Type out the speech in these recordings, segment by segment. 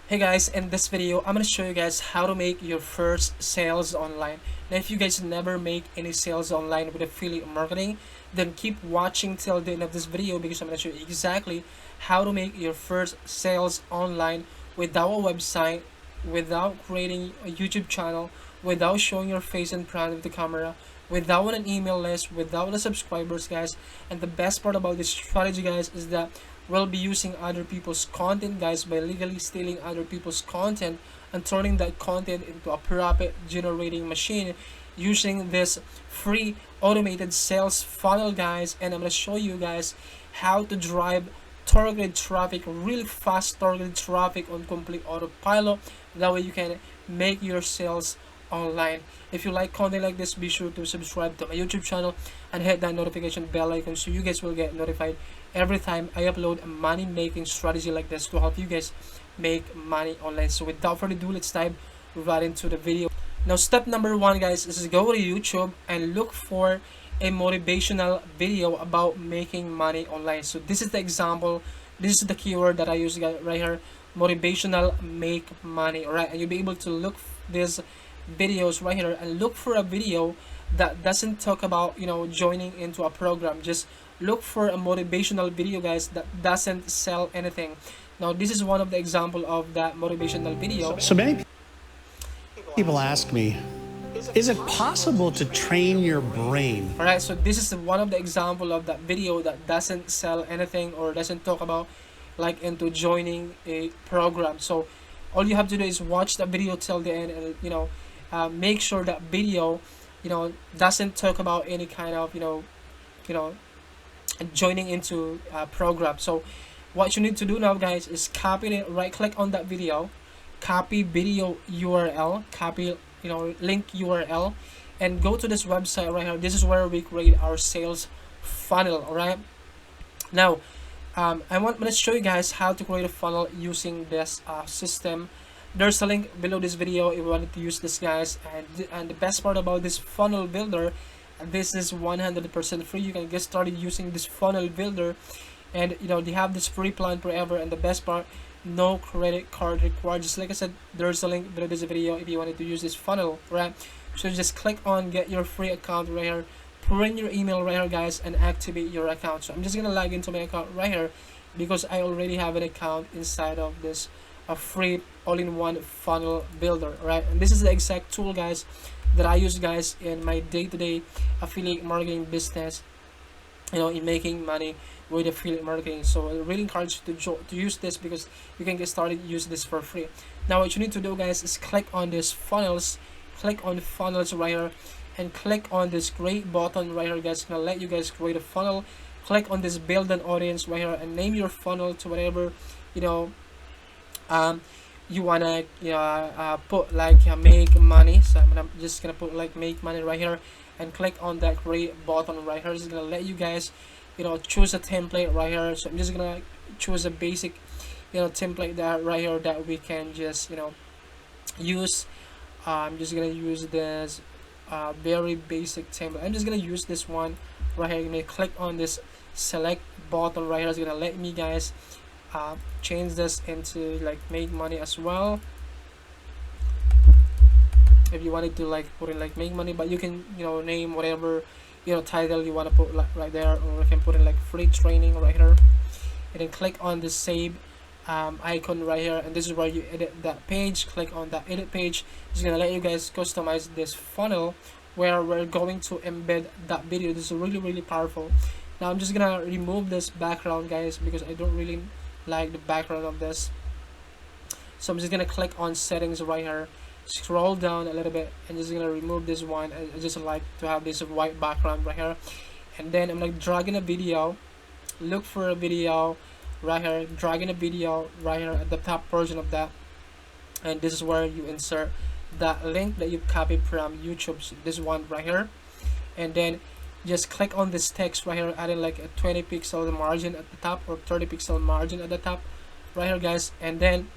Hey guys, in this video I'm going to show you guys how to make your first sales online. Now if you guys never make any sales online with affiliate marketing, then keep watching till the end of this video, because I'm going to show you exactly how to make your first sales online without a website, without creating a YouTube channel, without showing your face in front of the camera, without an email list, without the subscribers, guys. And the best part about this strategy, guys, is that we'll be using other people's content, guys, by legally stealing other people's content and turning that content into a profit generating machine using this free automated sales funnel, guys. And I'm going to show you guys how to drive targeted traffic, really fast targeted traffic on complete autopilot. That way you can make your sales online. If you like content like this, be sure to subscribe to my YouTube channel and hit that notification bell icon so you guys will get notified every time I upload a money making strategy like this to help you guys make money online. So without further ado, let's dive right into the video. Now step number one, guys, is go to YouTube and look for a motivational video about making money online. So this is the example, this is the keyword that I use right here, motivational make money. All right, and you'll be able to look these videos right here and look for a video that doesn't talk about, you know, joining into a program. Just look for a motivational video, guys, that doesn't sell anything. Now this is one of the example of that motivational video. So many people ask me, is it possible to train your brain? All right, so this is one of the example of that video that doesn't sell anything or doesn't talk about like into joining a program. So all you have to do is watch the video till the end, and you know, make sure that video, you know, doesn't talk about any kind of, you know, joining into a program. So what you need to do now, guys, is copy it, right click on that video, copy video URL, copy, you know, link URL, and go to this website right here. This is where we create our sales funnel. All right, now I'm going to show you guys how to create a funnel using this system. There's a link below this video if you wanted to use this, guys. And the best part about this funnel builder, this is 100% free. You can get started using this funnel builder, and you know, they have this free plan forever. And the best part, no credit card required. Just like I said, there's a link below this video if you wanted to use this funnel, right? So just click on get your free account right here, put in your email right here, guys, and activate your account. So I'm just gonna log into my account right here because I already have an account inside of this free all-in-one funnel builder, right? And this is the exact tool, guys, that I use, guys, in my day-to-day affiliate marketing business, you know, in making money with affiliate marketing. So I really encourage you to use this because you can get started, use this for free. Now what you need to do, guys, is click on this funnels, click on funnels right here, and click on this great button right here, guys. It's gonna let you guys create a funnel. Click on this build an audience right here and name your funnel to whatever, you know, you wanna put, like make money. So I'm just gonna put like make money right here, and click on that great button right here. It's gonna let you guys, you know, choose a template right here. So I'm just gonna choose a basic, you know, template that right here that we can just, you know, use. I'm just gonna use this very basic template. I'm just gonna use this one right here. I'm gonna click on this select button right here. It's gonna let me, guys, change this into like make money as well. If you wanted to like put in like make money, but you can, you know, name whatever, you know, title you want to put like right there, or you can put in like free training right here, and then click on the save icon right here, and this is where you edit that page. Click on that edit page. It's gonna let you guys customize this funnel where we're going to embed that video. This is really powerful. Now I'm just gonna remove this background, guys, because I don't really like the background of this. So I'm just gonna click on settings right here, scroll down a little bit, and just gonna remove this one. I just like to have this white background right here, and then I'm like dragging a video, look for a video right here, dragging a video right here at the top portion of that, and this is where you insert that link that you copied from YouTube. So this one right here, and then just click on this text right here, adding like a 20 pixel margin at the top or 30 pixel margin at the top right here, guys. And then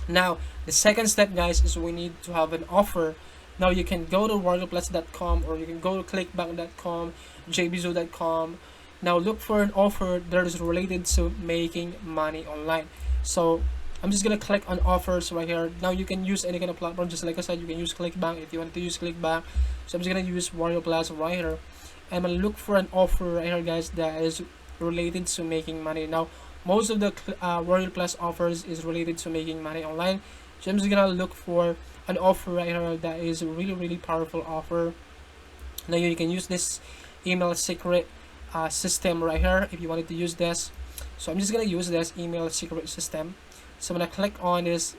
now the second step, guys, is we need to have an offer. Now you can go to workplace.com, or you can go to clickbank.com, jbzo.com, Now look for an offer that is related to making money online. So I'm just gonna click on offers right here. Now you can use any kind of platform, just like I said, you can use ClickBank if you want to use ClickBank. So I'm just gonna use Warrior Plus right here. I'm gonna look for an offer right here, guys, that is related to making money. Now most of the Warrior Plus offers is related to making money online. So I'm just gonna look for an offer right here that is a really powerful offer. Now you can use this email secret system right here if you wanted to use this. So I'm just gonna use this email secret system. So I'm gonna click on this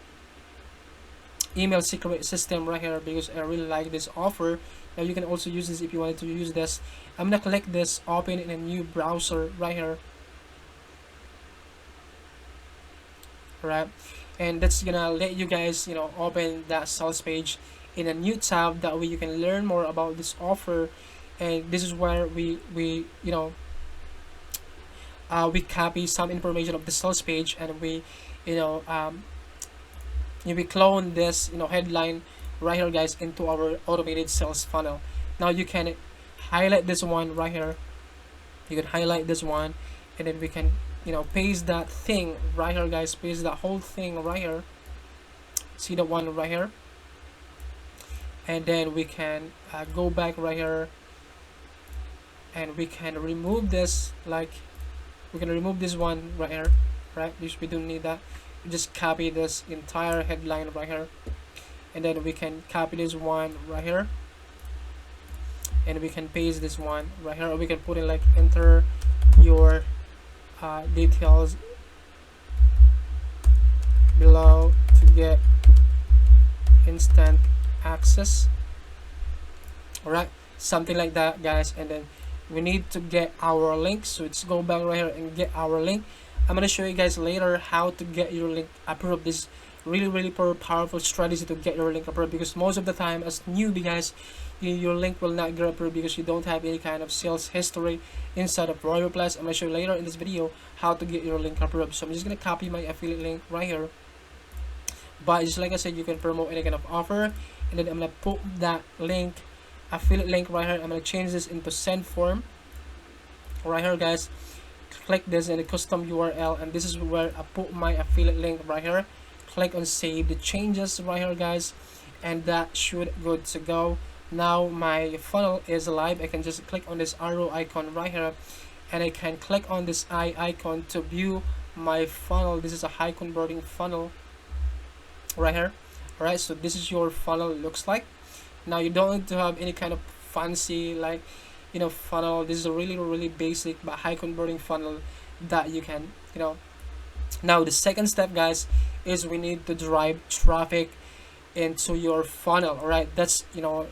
email secret system right here because I really like this offer. Now you can also use this if you wanted to use this. I'm gonna click this open in a new browser right here. Right, and that's gonna let you guys, you know, open that sales page in a new tab. That way you can learn more about this offer. And this is where we you know we copy some information of the sales page, and we you know we clone this, you know, headline right here, guys, into our automated sales funnel. Now you can highlight this one right here. You can highlight this one, and then we can, you know, paste that thing right here, guys. Paste that whole thing right here. See the one right here, and then we can go back right here, and we can remove this. Like, we can remove this one right here, right? Because we don't need that. We just copy this entire headline right here, and then we can copy this one right here, and we can paste this one right here, or we can put in like enter your details below to get instant access. Alright, something like that, guys. And then we need to get our link, so let's go back right here and get our link. I'm gonna show you guys later how to get your link approved. This really powerful strategy to get your link approved, because most of the time as newbie, guys, your link will not get approved because you don't have any kind of sales history inside of Warrior Plus. I'm gonna show you later in this video how to get your link approved. So I'm just gonna copy my affiliate link right here. But just like I said, you can promote any kind of offer, and then I'm gonna put that link, affiliate link right here. I'm gonna change this into send form right here, guys. Click this in the custom URL, and this is where I put my affiliate link right here. Click on save the changes right here, guys, and that should good to go. Now my funnel is live. I can just click on this arrow icon right here, and I can click on this eye icon to view my funnel. This is a high converting funnel right here. All right, so this is your funnel looks like. Now you don't need to have any kind of fancy, like, you know, funnel. This is a really basic but high converting funnel that you can, you know. Now the second step, guys, is we need to drive traffic into your funnel. All right, that's, you know,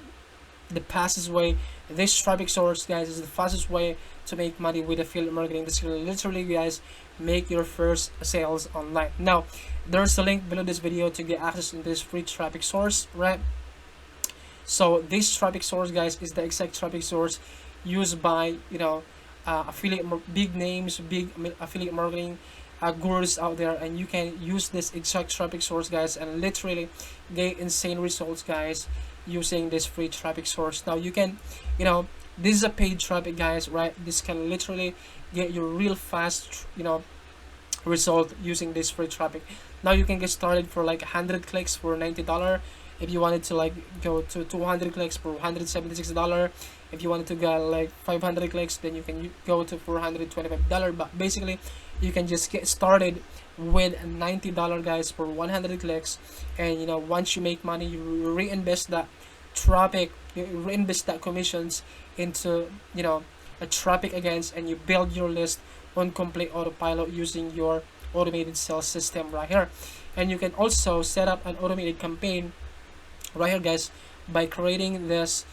the fastest way. This traffic source, guys, is the fastest way to make money with affiliate marketing. This will literally, guys, make your first sales online. Now there's a link below this video to get access to this free traffic source, right? So this traffic source, guys, is the exact traffic source used by, you know, big names, big affiliate marketing gurus out there, and you can use this exact traffic source, guys, and literally get insane results, guys, using this free traffic source. Now you can, you know, this is a paid traffic, guys, right? This can literally get you real fast, you know, result using this free traffic. Now you can get started for like 100 clicks for $90. If you wanted to like go to 200 clicks for $176. If you wanted to get like 500 clicks, then you can go to $425. But basically you can just get started with $90, guys, for 100 clicks. And you know, once you make money, you reinvest that traffic, you reinvest that commissions into, you know, a traffic against, and you build your list on complete autopilot using your automated sales system right here. And you can also set up an automated campaign right here, guys, by creating this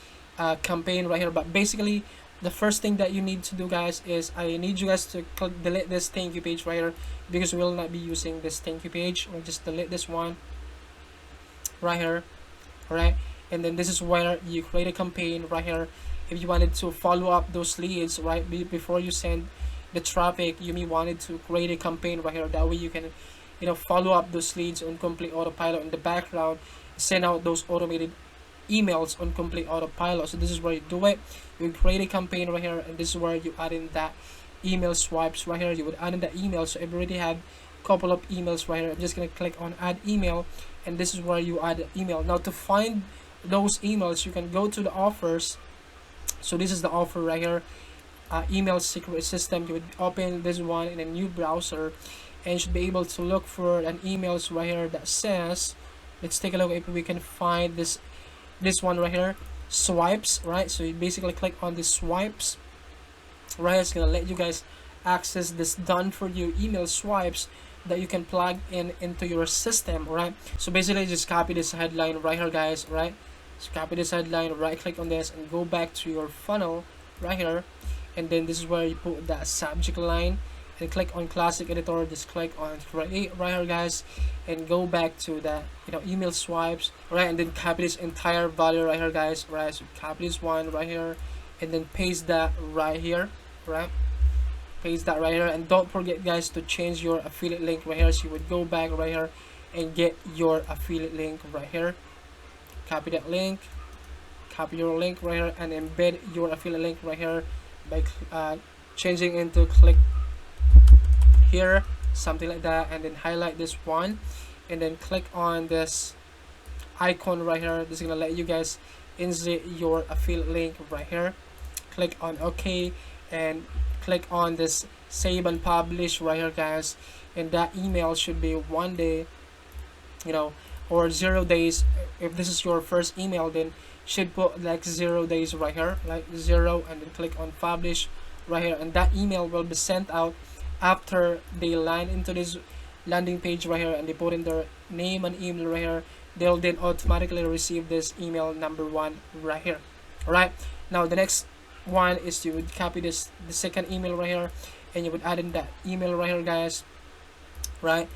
campaign right here. But basically the first thing that you need to do, guys, is I need you guys to delete this thank you page right here, because we will not be using this thank you page. We'll just delete this one right here. All right, and then this is where you create a campaign right here. If you wanted to follow up those leads, right, before you send the traffic, you may wanted to create a campaign right here. That way you can, you know, follow up those leads on complete autopilot in the background, send out those automated emails on complete autopilot. So this is where you do it. You create a campaign right here, and this is where you add in that email swipes right here. You would add in the email. So I've already had a couple of emails right here. I'm just gonna click on add email, and this is where you add the email. Now to find those emails, you can go to the offers. So this is the offer right here, email secret system. You would open this one in a new browser, and you should be able to look for an emails right here that says, let's take a look if we can find this one right here, swipes, right? So you basically click on the swipes right. It's gonna let you guys access this done for you email swipes that you can plug in into your system, right? So basically just copy this headline right here, guys, right? So copy this headline, right click on this, and go back to your funnel right here, and then this is where you put that subject line, and click on classic editor. Just click on create right here, guys, and go back to the email swipes, right? And then copy this entire value right here, guys, right? So copy this one right here, and then paste that right here, right? Paste that right here, and don't forget, guys, to change your affiliate link right here. So you would go back right here and get your affiliate link right here. Copy that link, copy your link right here, and embed your affiliate link right here by changing into click here, something like that, and then highlight this one, and then click on this icon right here. This is gonna let you guys insert your affiliate link right here. Click on OK, and click on this save and publish right here, guys, and that email should be 1 day, or 0 days. If this is your first email, then should put like 0 days right here, like 0, and then click on publish right here, and that email will be sent out after they land into this landing page right here, and they put in their name and email right here. They'll then automatically receive this email number 1 right here. All right, now the next one is you would copy the second email right here, and you would add in that email right here, guys, right?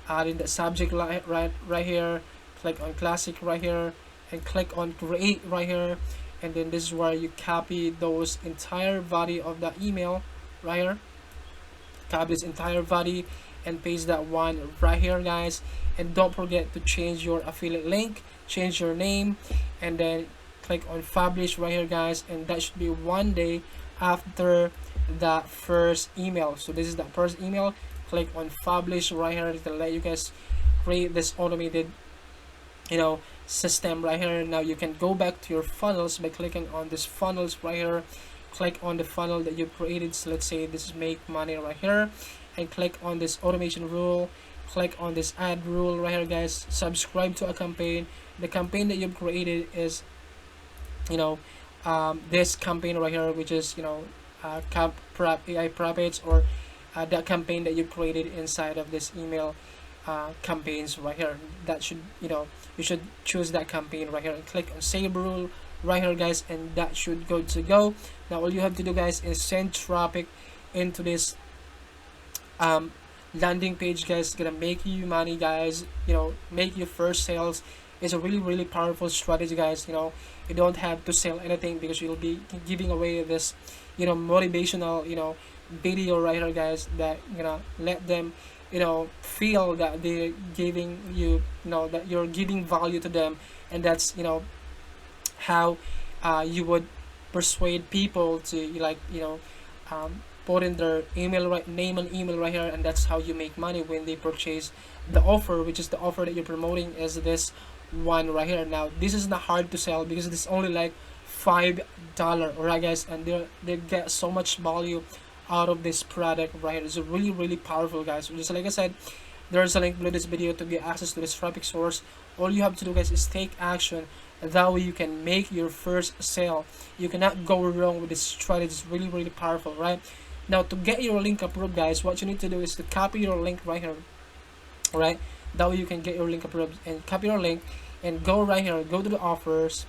Add in the subject line right here, click on classic right here, and click on create right here, and then this is where you copy those entire body of the email right here. Copy this entire body and paste that one right here, guys, and don't forget to change your affiliate link, change your name, and then click on publish right here, guys, and that should be 1 day after the first email. So this is the first email. Click on publish right here to let you guys create this automated system right here. Now you can go back to your funnels by clicking on this funnels right here. Click on the funnel that you created. So let's say this is make money right here, and click on this automation rule. Click on this ad rule right here, guys. Subscribe to a campaign. The campaign that you've created is this campaign right here, which is AI profits, or that campaign that you created inside of this email campaigns right here. That should you should choose that campaign right here, and click on save rule right here, guys, and that should go to go. Now all you have to do, guys, is send traffic into this landing page, guys. It's gonna make you money, guys, make your first sales. Is a really powerful strategy, guys. You don't have to sell anything, because you'll be giving away this motivational video right here, guys, that let them feel that they're giving you that you're giving value to them, and that's how you would persuade people to put in their name and email right here, and that's how you make money when they purchase the offer, which is the offer that you're promoting is this one right here. Now this is not hard to sell, because it's only like $5, alright, guys, and they get so much value out of this product right here. It's really powerful, guys. Just like I said, there's a link below this video to get access to this traffic source. All you have to do, guys, is take action. That way you can make your first sale. You cannot go wrong with this strategy. It's really powerful, right? Now to get your link approved, guys, what you need to do is to copy your link right here, right? That way you can get your link approved, and copy your link and go right here, go to the offers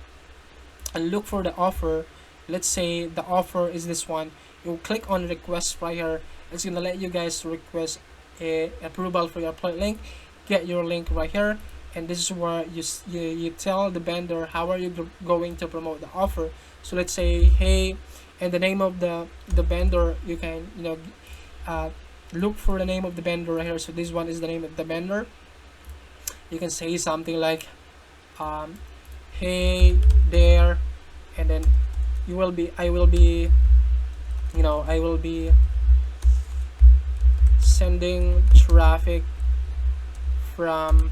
and look for the offer. Let's say the offer is this one. You click on request right here. It's gonna let you guys request a approval for your product link. Get your link right here, and this is where you tell the vendor how are you going to promote the offer. So let's say, hey, and the name of the vendor, you can look for the name of the vendor right here. So this one is the name of the vendor. You can say something like hey there, and then I will be sending traffic from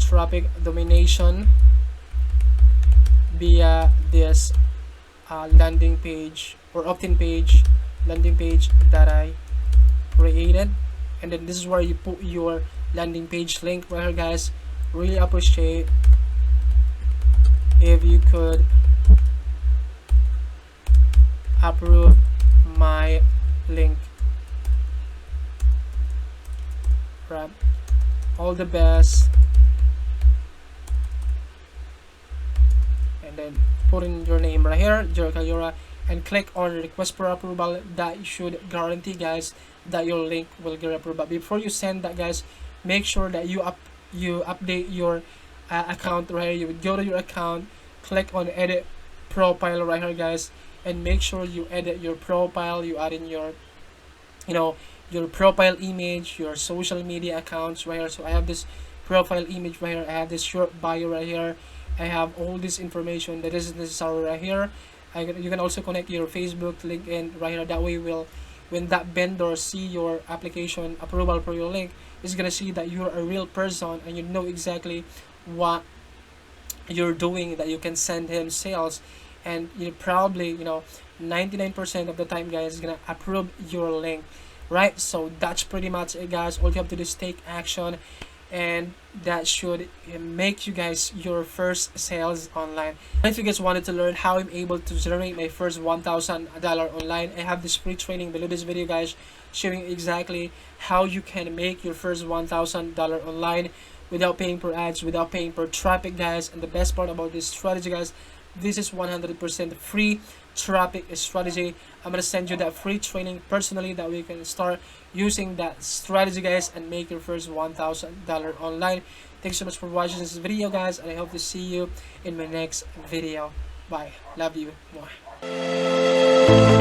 traffic domination via this landing page or opt-in page, landing page that I created. And then this is where you put your landing page link right here, guys. Really appreciate if you could approve my link. Right, all the best. And then put in your name right here, jercallora, and click on request for approval. That should guarantee, guys, that your link will get approved. But before you send that, guys, make sure that you update your account right here. You would go to your account, click on edit profile right here, guys, and make sure you edit your profile. You add in your, you know, your profile image, your social media accounts right here. So I have this profile image right here, I have this short bio right here, I have all this information that is necessary right here. You can also connect your Facebook, LinkedIn right here. That way, when that vendor see your application approval for your link, is gonna see that you're a real person and you know exactly what you're doing, that you can send him sales, and you probably 99% of the time, guys, is gonna approve your link, right? So that's pretty much it, guys. All you have to do is take action, and that should make you guys your first sales online. If you guys wanted to learn how I'm able to generate my first $1,000 online, I have this free training below this video, guys, showing exactly how you can make your first $1,000 online without paying per ads, without paying per traffic, guys. And the best part about this strategy, guys, this is 100% free traffic strategy. I'm gonna send you that free training personally, that we can start using that strategy, guys, and make your first $1,000 online. Thanks so much for watching this video, guys, and I hope to see you in my next video. Bye. Love you. Mwah.